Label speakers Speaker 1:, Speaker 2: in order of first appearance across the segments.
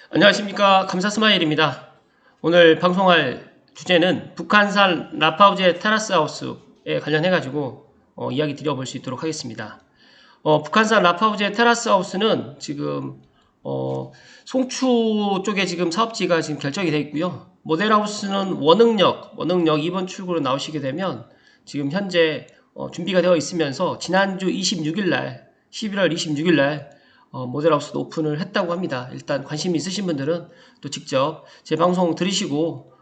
Speaker 1: 안녕하십니까. 감사스마일입니다. 오늘 방송할 주제는 북한산 라파우제 테라스하우스에 관련해가지고 이야기 드려볼 수 있도록 하겠습니다. 북한산 라파우제 테라스하우스는 지금 송추 쪽에 지금 사업지가 지금 결정이 되어 있고요. 모델하우스는 원흥역 2번 출구로 나오시게 되면 지금 현재 준비가 되어 있으면서 지난주 26일날 11월 26일날 모델하우스도 오픈을 했다고 합니다. 일단 관심 있으신 분들은 또 직접 제 방송 들으시고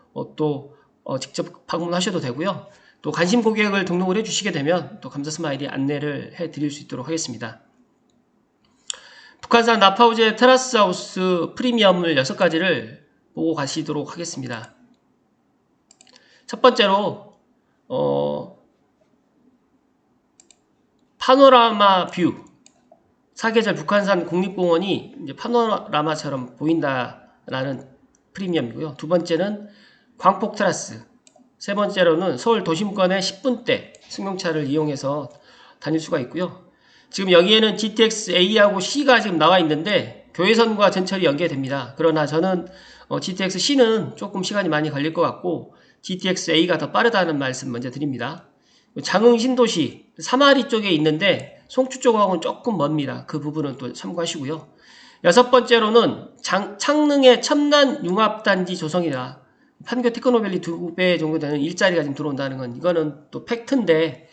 Speaker 1: 직접 방문하셔도 되고요. 또 관심 고객을 등록을 해주시게 되면 또 감사스마일이 안내를 해드릴 수 있도록 하겠습니다. 북한산 라파우제 테라스하우스 프리미엄을 6가지를 보고 가시도록 하겠습니다. 첫 번째로 파노라마 뷰, 사계절 북한산 국립공원이 이제 파노라마처럼 보인다라는 프리미엄이고요. 두 번째는 광폭 테라스, 세 번째로는 서울 도심권의 10분대 승용차를 이용해서 다닐 수가 있고요. 지금 여기에는 GTX A하고 C가 지금 나와 있는데 교외선과 전철이 연계됩니다. 그러나 저는 GTX C는 조금 시간이 많이 걸릴 것 같고 GTX A가 더 빠르다는 말씀 먼저 드립니다. 장흥 신도시 사마리 쪽에 있는데 송추 쪽하고는 조금 멉니다. 그 부분은 또 참고하시고요. 여섯 번째로는 창릉의 첨단 융합단지 조성이다. 판교 테크노밸리 2배 정도 되는 일자리가 지금 들어온다는 건 이거는 또 팩트인데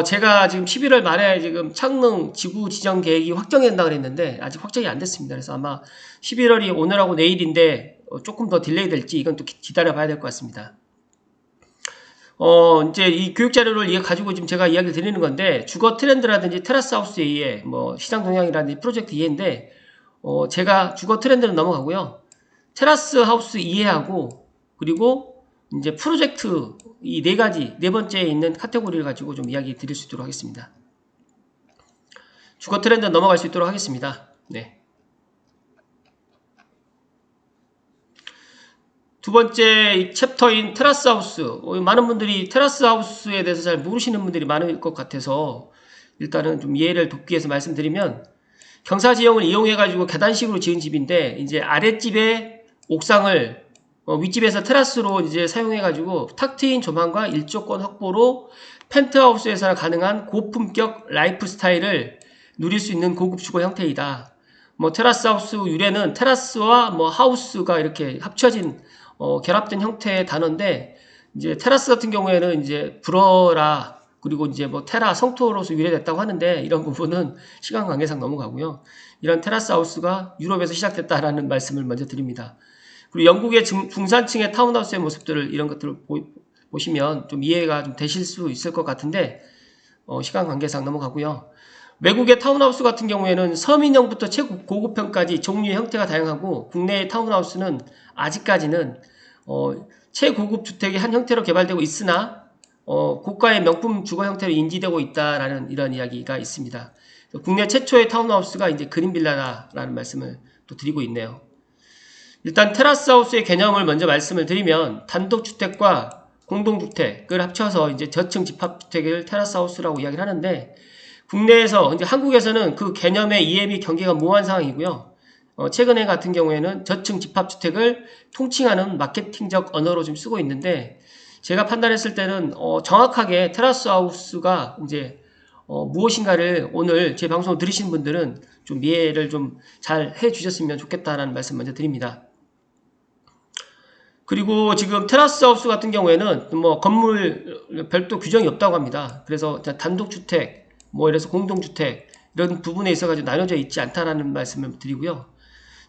Speaker 1: 제가 지금 11월 말에 지금 창릉 지구 지정 계획이 확정된다 그랬는데 아직 확정이 안 됐습니다. 그래서 아마 11월이 오늘하고 내일인데 조금 더 딜레이 될지 이건 또 기다려 봐야 될 것 같습니다. 이제 이 교육 자료를 가지고 지금 제가 이야기를 드리는 건데, 주거 트렌드라든지 테라스 하우스 이해, 시장 동향이라든지 프로젝트 이해인데, 제가 주거 트렌드는 넘어가고요. 테라스 하우스 이해하고, 그리고 이제 프로젝트 이 네 가지, 네 번째에 있는 카테고리를 가지고 좀 이야기 드릴 수 있도록 하겠습니다. 주거 트렌드 넘어갈 수 있도록 하겠습니다. 네. 두 번째 챕터인 테라스하우스. 많은 분들이 테라스하우스에 대해서 잘 모르시는 분들이 많을 것 같아서 일단은 좀 이해를 돕기 위해서 말씀드리면, 경사지형을 이용해가지고 계단식으로 지은 집인데 이제 아랫집에 옥상을 윗집에서 테라스로 이제 사용해가지고 탁 트인 조망과 일조권 확보로 펜트하우스에서나 가능한 고품격 라이프 스타일을 누릴 수 있는 고급 주거 형태이다. 테라스하우스 유래는 테라스와 하우스가 이렇게 합쳐진 결합된 형태의 단어인데, 이제 테라스 같은 경우에는 이제 불어라, 그리고 이제 테라 성토로서 유래됐다고 하는데 이런 부분은 시간 관계상 넘어가고요. 이런 테라스 하우스가 유럽에서 시작됐다라는 말씀을 먼저 드립니다. 그리고 영국의 중산층의 타운하우스의 모습들을 이런 것들을 보시면 좀 이해가 좀 되실 수 있을 것 같은데 시간 관계상 넘어가고요. 외국의 타운하우스 같은 경우에는 서민형부터 최고급형까지 종류의 형태가 다양하고, 국내의 타운하우스는 아직까지는 최고급 주택의 한 형태로 개발되고 있으나 고가의 명품 주거 형태로 인지되고 있다라는 이런 이야기가 있습니다. 국내 최초의 타운하우스가 이제 그린빌라라는 말씀을 또 드리고 있네요. 일단 테라스하우스의 개념을 먼저 말씀을 드리면, 단독주택과 공동주택을 합쳐서 이제 저층 집합주택을 테라스하우스라고 이야기를 하는데, 국내에서 이제 한국에서는 그 개념의 이해 및 경계가 모호한 상황이고요. 최근에 같은 경우에는 저층 집합주택을 통칭하는 마케팅적 언어로 좀 쓰고 있는데, 제가 판단했을 때는 정확하게 테라스하우스가 이제 무엇인가를 오늘 제 방송을 들으신 분들은 좀 이해를 좀 잘 해주셨으면 좋겠다라는 말씀 먼저 드립니다. 그리고 지금 테라스하우스 같은 경우에는 건물 별도 규정이 없다고 합니다. 그래서 단독주택, 이래서 공동주택 이런 부분에 있어가지고 나눠져 있지 않다라는 말씀을 드리고요.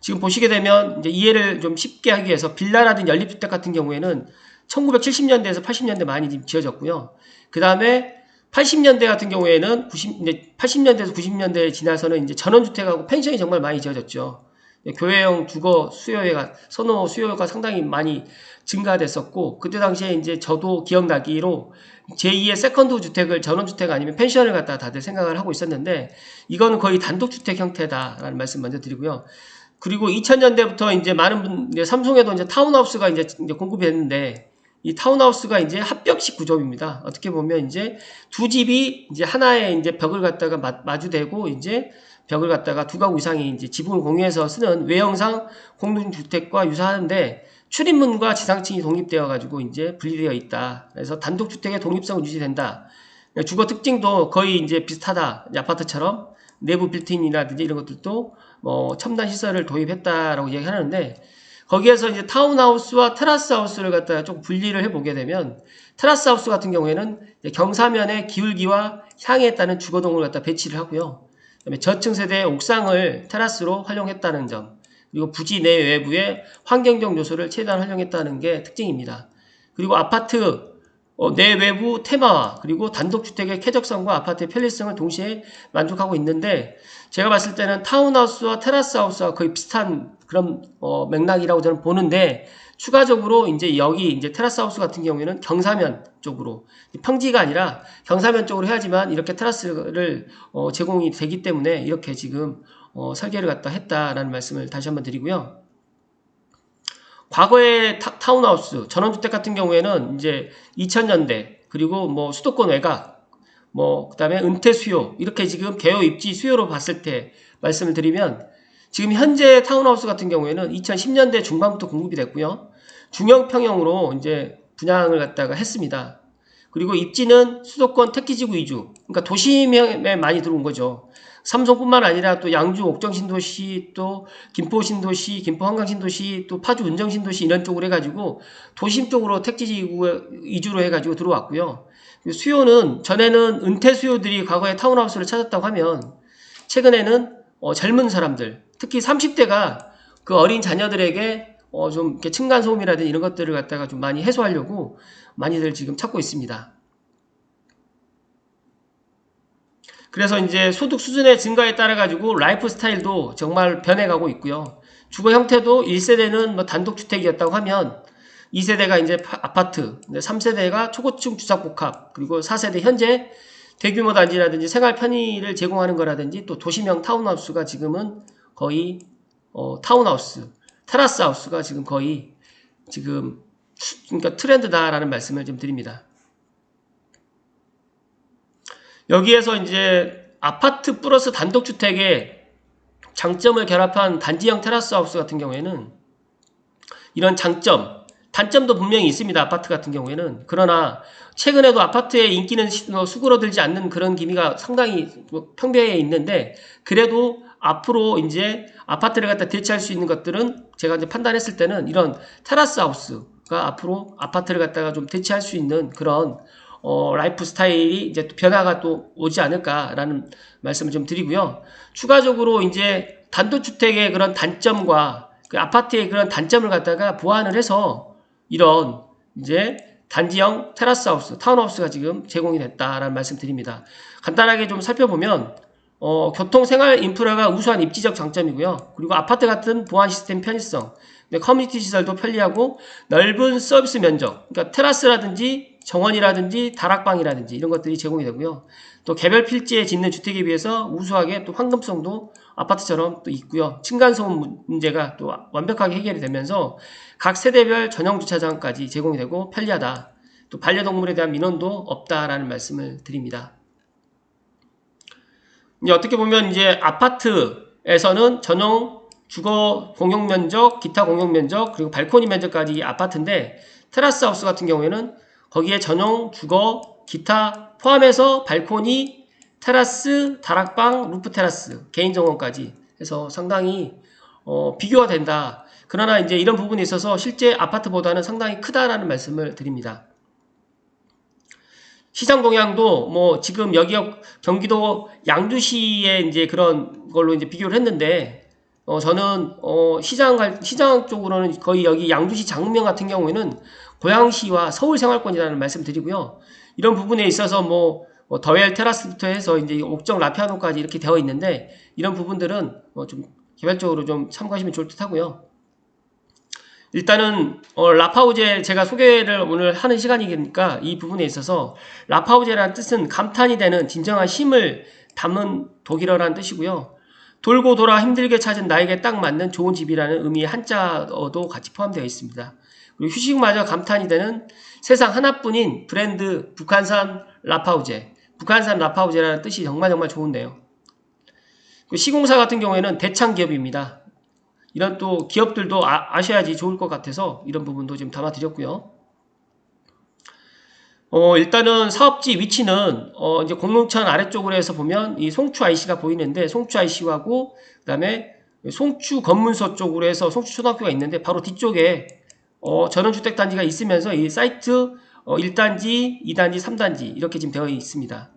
Speaker 1: 지금 보시게 되면 이제 이해를 좀 쉽게 하기 위해서 빌라라든지 연립주택 같은 경우에는 1970년대에서 80년대 많이 지금 지어졌고요. 그 다음에 80년대 같은 경우에는 80년대에서 90년대에 지나서는 이제 전원주택하고 펜션이 정말 많이 지어졌죠. 교외형 주거 선호 수요가 상당히 많이 증가됐었고, 그때 당시에 이제 저도 기억나기로 제2의 세컨드 주택을 전원주택 아니면 펜션을 갖다 다들 생각을 하고 있었는데, 이거는 거의 단독주택 형태다라는 말씀 먼저 드리고요. 그리고 2000년대부터 이제 많은 삼성에도 이제 타운하우스가 이제 공급이 됐는데, 이 타운하우스가 이제 합벽식 구조입니다. 어떻게 보면 이제 두 집이 이제 하나의 이제 벽을 갖다가 마주대고 이제 벽을 갖다가 두 가구 이상이 이제 지붕을 공유해서 쓰는 외형상 공동주택과 유사하는데 출입문과 지상층이 독립되어 가지고 이제 분리되어 있다. 그래서 단독주택의 독립성은 유지된다. 주거 특징도 거의 이제 비슷하다. 아파트처럼 내부 빌트인이라든지 이런 것들도 첨단 시설을 도입했다라고 이야기하는데 거기에서 이제 타운하우스와 테라스하우스를 갖다가 좀 분리를 해보게 되면 테라스하우스 같은 경우에는 경사면의 기울기와 향에 따른 주거동을 갖다 배치를 하고요. 그다음에 저층 세대의 옥상을 테라스로 활용했다는 점, 그리고 부지 내 외부의 환경적 요소를 최대한 활용했다는 게 특징입니다. 그리고 아파트 내 외부 테마화, 그리고 단독주택의 쾌적성과 아파트의 편리성을 동시에 만족하고 있는데 제가 봤을 때는 타운하우스와 테라스하우스와 거의 비슷한 그런 맥락이라고 저는 보는데 추가적으로 이제 여기 이제 테라스하우스 같은 경우에는 경사면 쪽으로 평지가 아니라 경사면 쪽으로 해야지만 이렇게 테라스를 제공이 되기 때문에 이렇게 지금 설계를 갖다 했다라는 말씀을 다시 한번 드리고요. 과거의 타운하우스, 전원주택 같은 경우에는 이제 2000년대, 그리고 뭐 수도권 외곽, 그 다음에 은퇴 수요, 이렇게 지금 개요 입지 수요로 봤을 때 말씀을 드리면 지금 현재 타운하우스 같은 경우에는 2010년대 중반부터 공급이 됐고요. 중형 평형으로 이제 분양을 갖다가 했습니다. 그리고 입지는 수도권 택지지구 위주, 그러니까 도심에 많이 들어온 거죠. 삼성뿐만 아니라 또 양주 옥정신도시, 또 김포신도시, 김포한강신도시, 또 파주 운정신도시 이런 쪽으로 해가지고 도심 쪽으로 택지지구 위주로 해가지고 들어왔고요. 수요는 전에는 은퇴 수요들이 과거에 타운하우스를 찾았다고 하면 최근에는 젊은 사람들, 특히 30대가 그 어린 자녀들에게 좀 이렇게 층간소음이라든지 이런 것들을 갖다가 좀 많이 해소하려고 많이들 지금 찾고 있습니다. 그래서 이제 소득 수준의 증가에 따라 가지고 라이프 스타일도 정말 변해가고 있고요. 주거 형태도 1세대는 뭐 단독주택이었다고 하면 2세대가 이제 아파트, 3세대가 초고층 주택복합, 그리고 4세대 현재 대규모 단지라든지 생활 편의를 제공하는 거라든지 또 도시명 타운하우스가 지금은 거의 타운하우스, 테라스하우스가 지금 거의 지금 그러니까 트렌드다라는 말씀을 좀 드립니다. 여기에서 이제 아파트 플러스 단독주택의 장점을 결합한 단지형 테라스하우스 같은 경우에는 이런 장점, 단점도 분명히 있습니다. 아파트 같은 경우에는. 그러나 최근에도 아파트의 인기는 수그러들지 않는 그런 기미가 상당히 평배해 있는데 그래도 앞으로 이제 아파트를 갖다 대체할 수 있는 것들은 제가 이제 판단했을 때는 이런 테라스하우스가 앞으로 아파트를 갖다가 좀 대체할 수 있는 그런 라이프 스타일이 이제 또 변화가 또 오지 않을까라는 말씀을 좀 드리고요. 추가적으로 이제 단독주택의 그런 단점과 그 아파트의 그런 단점을 갖다가 보완을 해서 이런 이제 단지형 테라스하우스, 타운하우스가 지금 제공이 됐다라는 말씀 드립니다. 간단하게 좀 살펴보면 교통 생활 인프라가 우수한 입지적 장점이고요. 그리고 아파트 같은 보안 시스템 편의성, 커뮤니티 시설도 편리하고 넓은 서비스 면적, 그러니까 테라스라든지 정원이라든지 다락방이라든지 이런 것들이 제공이 되고요. 또 개별 필지에 짓는 주택에 비해서 우수하게 또 황금성도 아파트처럼 또 있고요. 층간소음 문제가 또 완벽하게 해결이 되면서 각 세대별 전용 주차장까지 제공이 되고 편리하다. 또 반려동물에 대한 민원도 없다라는 말씀을 드립니다. 이제 어떻게 보면 이제 아파트에서는 전용 주거 공용 면적, 기타 공용 면적, 그리고 발코니 면적까지 아파트인데 테라스 하우스 같은 경우에는 거기에 전용 주거, 기타 포함해서 발코니, 테라스, 다락방, 루프 테라스, 개인 정원까지 해서 상당히 비교가 된다. 그러나 이제 이런 부분에 있어서 실제 아파트보다는 상당히 크다라는 말씀을 드립니다. 시장 동향도 뭐 지금 여기 경기도 양주시에 이제 그런 걸로 이제 비교를 했는데 저는 시장 쪽으로는 거의 여기 양주시 장흥면 같은 경우에는 고양시와 서울 생활권이라는 말씀 드리고요. 이런 부분에 있어서 뭐 더웰 테라스부터 해서 이제 옥정 라피아노까지 이렇게 되어 있는데 이런 부분들은 좀 개별적으로 좀 참고하시면 좋을 듯 하고요. 일단은 라파우제 제가 소개를 오늘 하는 시간이니까 이 부분에 있어서 라파우제라는 뜻은 감탄이 되는 진정한 힘을 담은 독일어라는 뜻이고요. 돌고 돌아 힘들게 찾은 나에게 딱 맞는 좋은 집이라는 의미의 한자어도 같이 포함되어 있습니다. 그리고 휴식마저 감탄이 되는 세상 하나뿐인 브랜드 북한산 라파우제, 북한산 라파우제라는 뜻이 정말 좋은데요. 그 시공사 같은 경우에는 대창 기업입니다. 이런 또 기업들도 아셔야지 좋을 것 같아서 이런 부분도 좀 담아드렸고요. 일단은 사업지 위치는 이제 공릉천 아래쪽으로 해서 보면 이 송추 IC가 보이는데 송추 IC하고 그다음에 송추 검문소 쪽으로 해서 송추 초등학교가 있는데 바로 뒤쪽에 전원주택단지가 있으면서 이 사이트 1단지, 2단지, 3단지 이렇게 지금 되어 있습니다.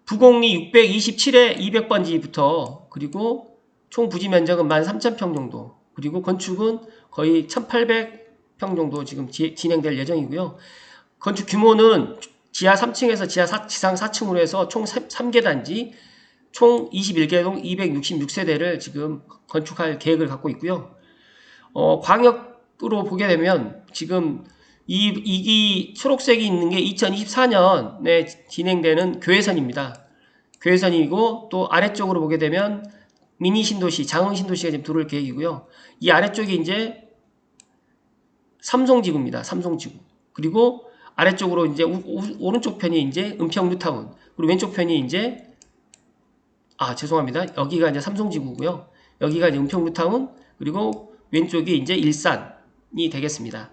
Speaker 1: 부곡리 627에 200번지부터 그리고 총 부지 면적은 13,000평 정도 그리고 건축은 거의 1,800평 정도 지금 진행될 예정이고요. 건축 규모는 지하 3층에서 지상 4층으로 해서 총 3개 단지 총 21개동 266세대를 지금 건축할 계획을 갖고 있고요. 광역으로 보게 되면 지금 이 초록색이 있는 게 2024년에 진행되는 교외선입니다. 교외선이고 또 아래쪽으로 보게 되면 미니 신도시, 장흥 신도시가 지금 들어올 계획이고요. 이 아래쪽이 이제 삼송지구입니다. 삼송지구. 그리고 아래쪽으로 이제 오른쪽 편이 이제 은평 뉴타운. 그리고 왼쪽 편이 이제 죄송합니다. 여기가 이제 삼송지구고요. 여기가 이제 은평 뉴타운. 그리고 왼쪽이 이제 일산이 되겠습니다.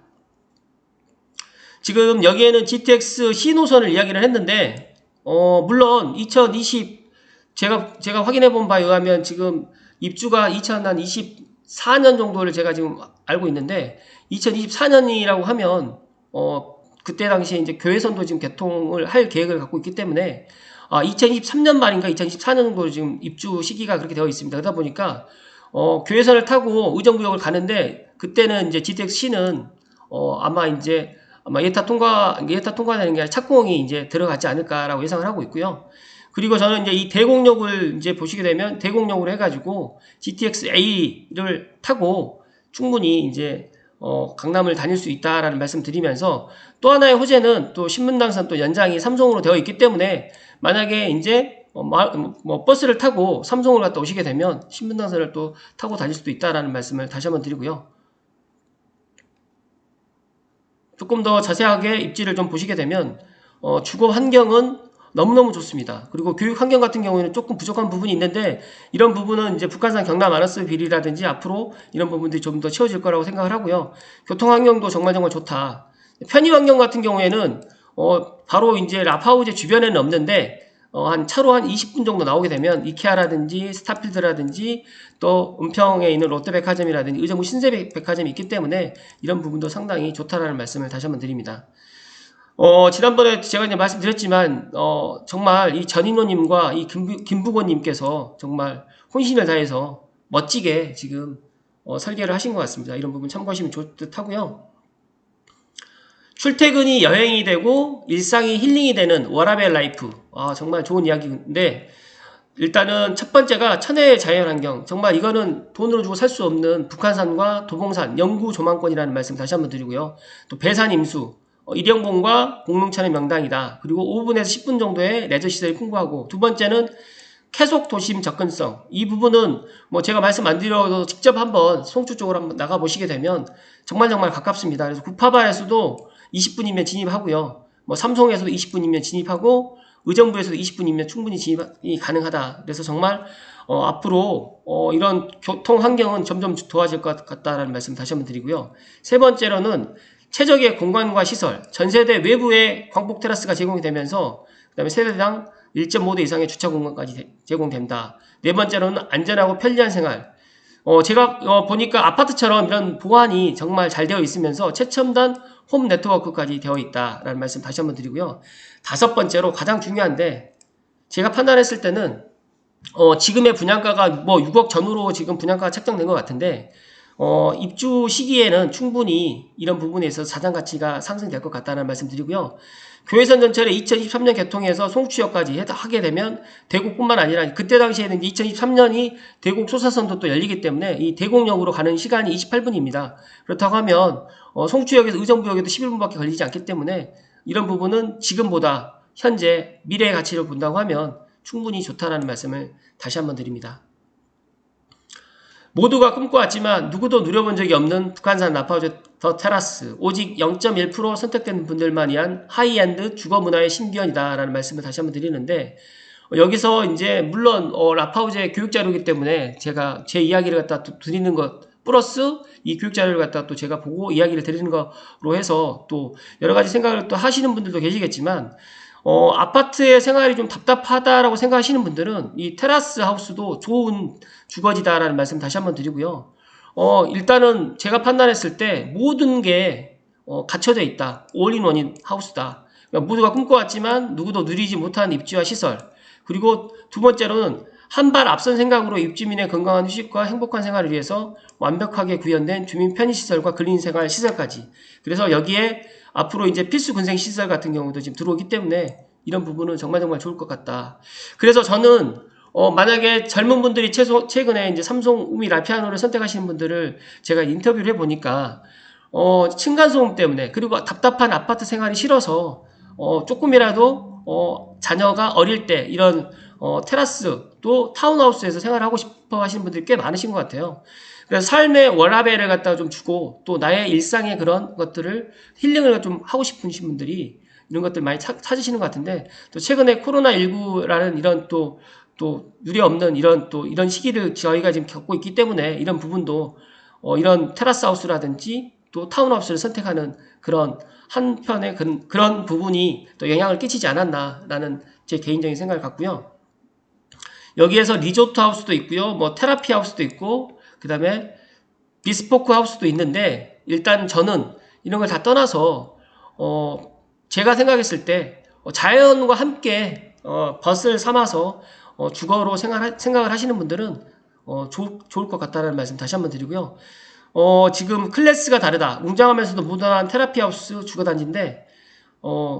Speaker 1: 지금 여기에는 GTX C노선을 이야기를 했는데 물론 2020 제가 확인해 본 바에 의하면 지금 입주가 2024년 정도를 제가 지금 알고 있는데 2024년이라고 하면 그때 당시에 이제 교외선도 지금 개통을 할 계획을 갖고 있기 때문에 2023년 말인가 2024년 정도로 지금 입주 시기가 그렇게 되어 있습니다. 그러다 보니까 교외선을 타고 의정부역을 가는데 그때는 이제 GTX-C는 아마 예타 통과되는 게 아니라 착공이 이제 들어가지 않을까라고 예상을 하고 있고요. 그리고 저는 이제 이 대곡역을 이제 보시게 되면 대곡역으로 해가지고 GTX-A를 타고 충분히 이제 강남을 다닐 수 있다라는 말씀 드리면서 또 하나의 호재는 또 신분당선 또 연장이 삼성으로 되어 있기 때문에 만약에 이제 버스를 타고 삼성을 갔다 오시게 되면 신분당선을 또 타고 다닐 수도 있다라는 말씀을 다시 한번 드리고요. 조금 더 자세하게 입지를 좀 보시게 되면 주거 환경은 너무너무 좋습니다. 그리고 교육 환경 같은 경우에는 조금 부족한 부분이 있는데 이런 부분은 이제 북한산 경남 아너스 비리라든지 앞으로 이런 부분들이 좀 더 채워질 거라고 생각을 하고요. 교통 환경도 정말 좋다. 편의 환경 같은 경우에는 바로 이제 라파우제 주변에는 없는데 한 차로 한 20분 정도 나오게 되면 이케아라든지 스타필드라든지 또 은평에 있는 롯데백화점이라든지 의정부 신세백화점이 있기 때문에 이런 부분도 상당히 좋다라는 말씀을 다시 한번 드립니다. 지난번에 제가 이제 말씀드렸지만 정말 이 전인호님과 이 김부건님께서 정말 혼신을 다해서 멋지게 지금 설계를 하신 것 같습니다. 이런 부분 참고하시면 좋듯 하고요. 출퇴근이 여행이 되고 일상이 힐링이 되는 워라벨 라이프. 정말 좋은 이야기인데 일단은 첫 번째가 천혜의 자연환경. 정말 이거는 돈으로 주고 살 수 없는 북한산과 도봉산 영구 조망권이라는 말씀 다시 한번 드리고요. 또 배산 임수. 일영봉과 공릉천의 명당이다. 그리고 5분에서 10분 정도의 레저시설이 풍부하고 두 번째는 계속 도심 접근성. 이 부분은 제가 말씀 안 드려도 직접 한번 송추 쪽으로 한번 나가보시게 되면 정말 가깝습니다. 그래서 구파발에서도 20분이면 진입하고요. 삼송에서도 20분이면 진입하고 의정부에서도 20분이면 충분히 진입이 가능하다. 그래서 정말 앞으로 이런 교통 환경은 점점 좋아질 것 같다라는 말씀 다시 한번 드리고요. 세 번째로는 최적의 공간과 시설, 전세대 외부에 광폭 테라스가 제공이 되면서 그 다음에 세대당 1.5대 이상의 주차 공간까지 제공된다. 네 번째로는 안전하고 편리한 생활. 제가 보니까 아파트처럼 이런 보안이 정말 잘 되어 있으면서 최첨단 홈 네트워크까지 되어 있다라는 말씀 다시 한번 드리고요. 다섯 번째로 가장 중요한데 제가 판단했을 때는 지금의 분양가가 6억 전후로 지금 분양가가 책정된 것 같은데 입주 시기에는 충분히 이런 부분에 있어서 자산 가치가 상승될 것 같다는 말씀 드리고요. 교외선 전철에 2023년 개통해서 송추역까지 하게 되면 대곡뿐만 아니라 그때 당시에는 2023년이 대곡 소사선도 또 열리기 때문에 이 대곡역으로 가는 시간이 28분입니다. 그렇다고 하면 송추역에서 의정부역에도 11분밖에 걸리지 않기 때문에 이런 부분은 지금보다 현재 미래의 가치를 본다고 하면 충분히 좋다라는 말씀을 다시 한번 드립니다. 모두가 꿈꿔왔지만 누구도 누려본 적이 없는 북한산 라파우제 더 테라스. 오직 0.1% 선택된 분들만 위한 하이엔드 주거 문화의 신비현이다 라는 말씀을 다시 한번 드리는데 여기서 이제 물론 라파우제 교육 자료이기 때문에 제가 제 이야기를 갖다 드리는 것 플러스 이 교육 자료를 갖다 또 제가 보고 이야기를 드리는 거로 해서 또 여러 가지 생각을 또 하시는 분들도 계시겠지만 아파트의 생활이 좀 답답하다라고 생각하시는 분들은 이 테라스 하우스도 좋은 주거지다라는 말씀 다시 한번 드리고요. 일단은 제가 판단했을 때 모든 게 갖춰져 있다. 올인원인 하우스다. 그러니까 모두가 꿈꿔왔지만 누구도 누리지 못한 입지와 시설. 그리고 두 번째로는 한 발 앞선 생각으로 입주민의 건강한 휴식과 행복한 생활을 위해서 완벽하게 구현된 주민 편의시설과 근린생활 시설까지. 그래서 여기에 앞으로 이제 필수 근생 시설 같은 경우도 지금 들어오기 때문에 이런 부분은 정말 좋을 것 같다. 그래서 저는 만약에 젊은 분들이 최근에 이제 삼성 우미 라피아노를 선택하시는 분들을 제가 인터뷰를 해보니까 층간소음 때문에 그리고 답답한 아파트 생활이 싫어서 조금이라도 자녀가 어릴 때 이런 테라스 또 타운하우스에서 생활하고 싶어 하시는 분들이 꽤 많으신 것 같아요. 그래서 삶의 워라밸을 갖다가 좀 주고 또 나의 일상의 그런 것들을 힐링을 좀 하고 싶으신 분들이 이런 것들 많이 찾으시는 것 같은데 또 최근에 코로나19라는 이런 또 유례 없는 이런 시기를 저희가 지금 겪고 있기 때문에 이런 부분도 이런 테라스 하우스라든지 또 타운하우스를 선택하는 그런 한편의 그런 부분이 또 영향을 끼치지 않았나라는 제 개인적인 생각을 갖고요. 여기에서 리조트 하우스도 있고요. 뭐 테라피 하우스도 있고 그다음에 비스포크 하우스도 있는데 일단 저는 이런 걸 다 떠나서 제가 생각했을 때 자연과 함께 벗을 삼아서 주거로 생각을 하시는 분들은 좋을 것 같다는 말씀 다시 한번 드리고요. 지금 클래스가 다르다. 웅장하면서도 모던한 테라피 하우스 주거단지인데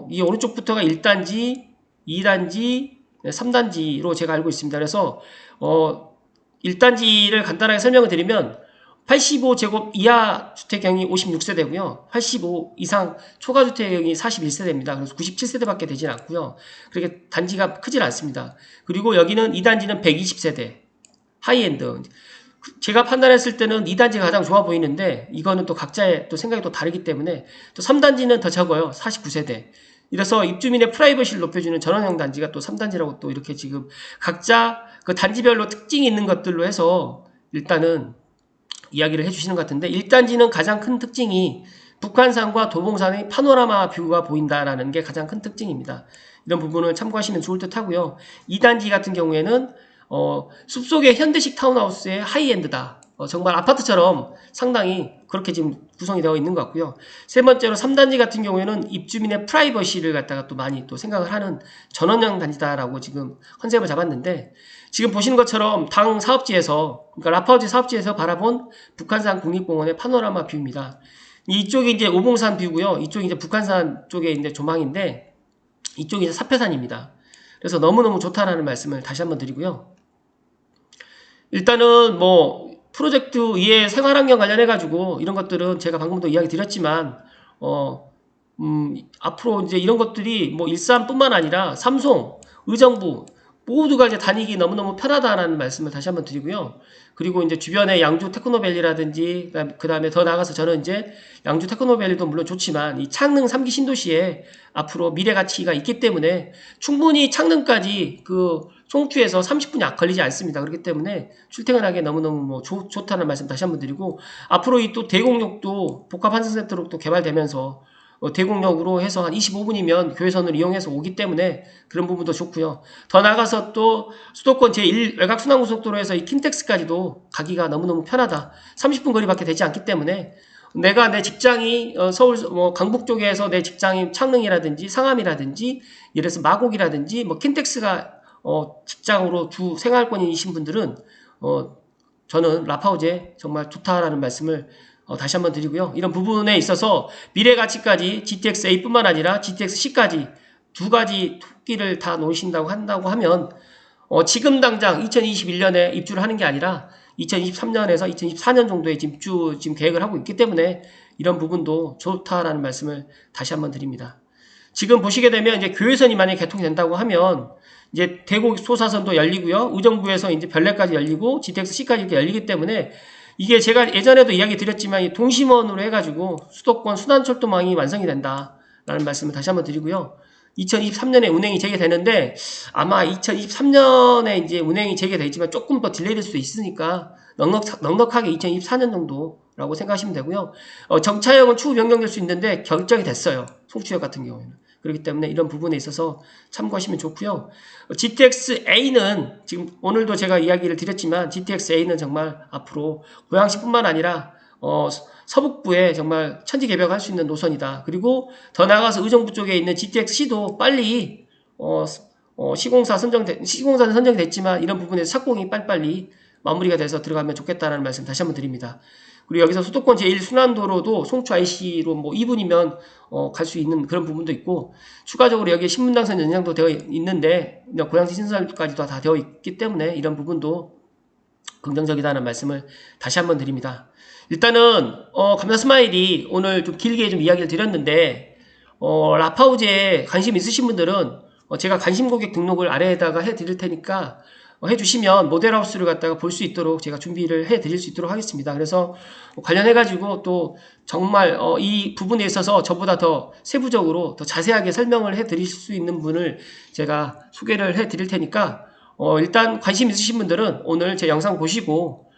Speaker 1: 이 오른쪽부터가 1단지, 2단지, 3단지로 제가 알고 있습니다. 그래서 1단지를 간단하게 설명을 드리면 85제곱 이하 주택형이 56세대고요. 85 이상 초과 주택형이 41세대입니다. 그래서 97세대밖에 되진 않고요. 그렇게 단지가 크질 않습니다. 그리고 여기는 2단지는 120세대 하이엔드. 제가 판단했을 때는 2단지가 가장 좋아 보이는데 이거는 또 각자의 또 생각이 또 다르기 때문에 또 3단지는 더 적어요. 49세대. 이래서 입주민의 프라이버시를 높여주는 전원형 단지가 또 3단지라고 또 이렇게 지금 각자 그 단지별로 특징이 있는 것들로 해서 일단은 이야기를 해주시는 것 같은데 1단지는 가장 큰 특징이 북한산과 도봉산의 파노라마 뷰가 보인다라는 게 가장 큰 특징입니다. 이런 부분을 참고하시면 좋을 듯 하고요. 2단지 같은 경우에는 숲속의 현대식 타운하우스의 하이엔드다. 정말 아파트처럼 상당히 그렇게 지금 구성이 되어 있는 것 같고요. 세 번째로 3단지 같은 경우에는 입주민의 프라이버시를 갖다가 또 많이 또 생각을 하는 전원형 단지다라고 지금 컨셉을 잡았는데 지금 보시는 것처럼 당 사업지에서 그러니까 라파우제 사업지에서 바라본 북한산 국립공원의 파노라마 뷰입니다. 이쪽이 이제 오봉산 뷰고요. 이쪽이 이제 북한산 쪽에 이제 조망인데 이쪽이 이제 사패산입니다. 그래서 너무너무 좋다라는 말씀을 다시 한번 드리고요. 일단은 뭐 프로젝트 이해 생활환경 관련해 가지고 이런 것들은 제가 방금도 이야기 드렸지만 앞으로 이제 이런 것들이 뭐 일산뿐만 아니라 삼성, 의정부 모두가 이제 다니기 너무너무 편하다라는 말씀을 다시 한번 드리고요. 그리고 이제 주변에 양주 테크노밸리라든지 그 다음에 더 나아가서 저는 이제 양주 테크노밸리도 물론 좋지만 이 창릉 3기 신도시에 앞으로 미래 가치가 있기 때문에 충분히 창릉까지 그 송주에서 30분이 걸리지 않습니다. 그렇기 때문에 출퇴근하기에 너무너무 뭐 좋다는 말씀 다시 한번 드리고 앞으로 이 또 대곡역도 복합환승센터로 또 개발되면서 대곡역으로 해서 한 25분이면 교외선을 이용해서 오기 때문에 그런 부분도 좋고요. 더 나아가서 또 수도권 제1 외곽순환고속도로에서 이 킨텍스까지도 가기가 너무너무 편하다. 30분 거리밖에 되지 않기 때문에 내가 내 직장이 서울 강북 쪽에서 내 직장이 창릉이라든지 상암이라든지 예를 들어서 마곡이라든지 뭐 킨텍스가 직장으로 주 생활권이신 분들은 저는 라파우제 정말 좋다라는 말씀을 다시 한번 드리고요. 이런 부분에 있어서 미래 가치까지 GTX-A뿐만 아니라 GTX-C까지 두 가지 토끼를 다 놓으신다고 한다고 하면 지금 당장 2021년에 입주를 하는 게 아니라 2023년에서 2024년 정도에 입주 지금 계획을 하고 있기 때문에 이런 부분도 좋다라는 말씀을 다시 한번 드립니다. 지금 보시게 되면 이제 교외선이 만약에 개통된다고 하면 이제 대곡 소사선도 열리고요. 의정부에서 이제 별내까지 열리고 GTX-C까지 이렇게 열리기 때문에 이게 제가 예전에도 이야기 드렸지만 이 동심원으로 해가지고 수도권 순환철도망이 완성이 된다라는 말씀을 다시 한번 드리고요. 2023년에 운행이 재개되는데 아마 2023년에 이제 운행이 재개되지만 조금 더 딜레이될 수도 있으니까 넉넉하게 2024년 정도라고 생각하시면 되고요. 정차형은 추후 변경될 수 있는데 결정이 됐어요. 송추역 같은 경우에는. 그렇기 때문에 이런 부분에 있어서 참고하시면 좋고요. GTX-A는 지금 오늘도 제가 이야기를 드렸지만 GTX-A는 정말 앞으로 고양시뿐만 아니라 서북부에 정말 천지개벽할 수 있는 노선이다. 그리고 더 나아가서 의정부 쪽에 있는 GTX-C도 빨리 시공사는 선정이 됐지만 이런 부분에서 착공이 빨리빨리 마무리가 돼서 들어가면 좋겠다는 말씀 다시 한번 드립니다. 그리고 여기서 수도권 제1순환도로도 송추 IC로 뭐 2분이면 갈 수 있는 그런 부분도 있고, 추가적으로 여기에 신분당선 연장도 되어 있는데 고양시 신설까지도 다 되어 있기 때문에 이런 부분도 긍정적이다는 말씀을 다시 한번 드립니다. 일단은 감사 스마일이 오늘 좀 길게 좀 이야기를 드렸는데 라파우제에 관심 있으신 분들은 제가 관심 고객 등록을 아래에다가 해드릴 테니까 해주시면 모델하우스를 갖다가 볼 수 있도록 제가 준비를 해드릴 수 있도록 하겠습니다. 그래서 관련해가지고 또 정말 이 부분에 있어서 저보다 더 세부적으로 더 자세하게 설명을 해드릴 수 있는 분을 제가 소개를 해드릴 테니까 일단 관심 있으신 분들은 오늘 제 영상 보시고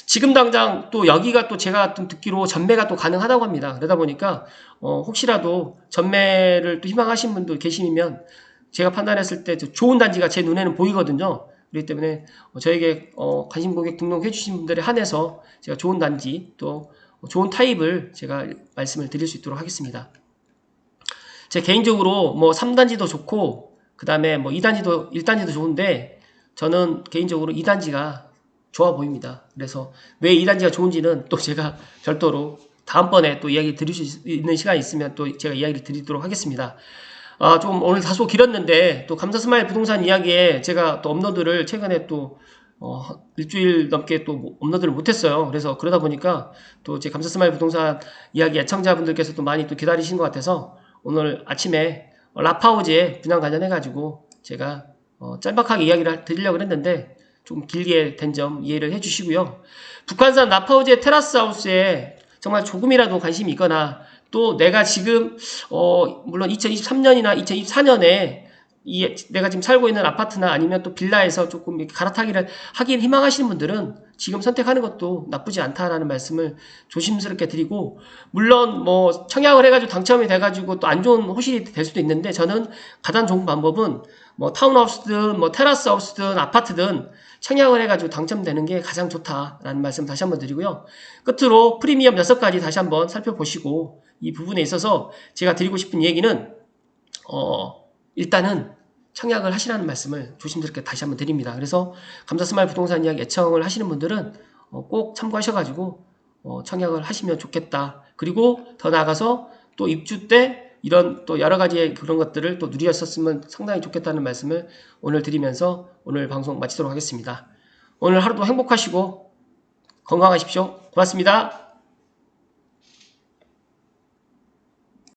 Speaker 1: 지금 당장 또 여기가 또 제가 좀 듣기로 전매가 또 가능하다고 합니다. 그러다 보니까 혹시라도 전매를 또 희망하신 분들 계시면 제가 판단했을 때 좋은 단지가 제 눈에는 보이거든요. 그렇기 때문에 저에게 관심 고객 등록해 주신 분들에 한해서 제가 좋은 단지 또 좋은 타입을 제가 말씀을 드릴 수 있도록 하겠습니다. 제 개인적으로 뭐 3단지도 좋고 그 다음에 뭐 2단지도 1단지도 좋은데 저는 개인적으로 2단지가 좋아 보입니다. 그래서 왜 2단지가 좋은지는 또 제가 별도로 다음번에 또 이야기 드릴 수 있는 시간이 있으면 또 제가 이야기를 드리도록 하겠습니다. 좀 오늘 다소 길었는데 또 감사스마일 부동산 이야기에 제가 또 업로드를 최근에 또 일주일 넘게 또 업로드를 못했어요. 그래서 그러다 보니까 또 제 감사스마일 부동산 이야기 애청자분들께서 또 많이 또 기다리신 것 같아서 오늘 아침에 라파우제 분양 관련해가지고 제가 짤막하게 이야기를 드리려고 했는데 좀 길게 된 점 이해를 해주시고요. 북한산 라파우제 테라스하우스에 정말 조금이라도 관심이 있거나 또 내가 지금 물론 2023년이나 2024년에 내가 지금 살고 있는 아파트나 아니면 또 빌라에서 조금 갈아타기를 하길 희망하시는 분들은 지금 선택하는 것도 나쁘지 않다라는 말씀을 조심스럽게 드리고, 물론 뭐 청약을 해가지고 당첨이 돼가지고 또 안 좋은 호실이 될 수도 있는데 저는 가장 좋은 방법은 뭐 타운하우스든 뭐 테라스하우스든 아파트든 청약을 해가지고 당첨되는 게 가장 좋다라는 말씀 다시 한번 드리고요. 끝으로 프리미엄 6가지 다시 한번 살펴보시고 이 부분에 있어서 제가 드리고 싶은 얘기는 일단은 청약을 하시라는 말씀을 조심스럽게 다시 한번 드립니다. 그래서 감사스마일 부동산 이야기 애청을 하시는 분들은 꼭 참고하셔가지고 청약을 하시면 좋겠다. 그리고 더 나아가서 또 입주 때 이런 또 여러 가지의 그런 것들을 또 누리셨으면 상당히 좋겠다는 말씀을 오늘 드리면서 오늘 방송 마치도록 하겠습니다. 오늘 하루도 행복하시고 건강하십시오. 고맙습니다.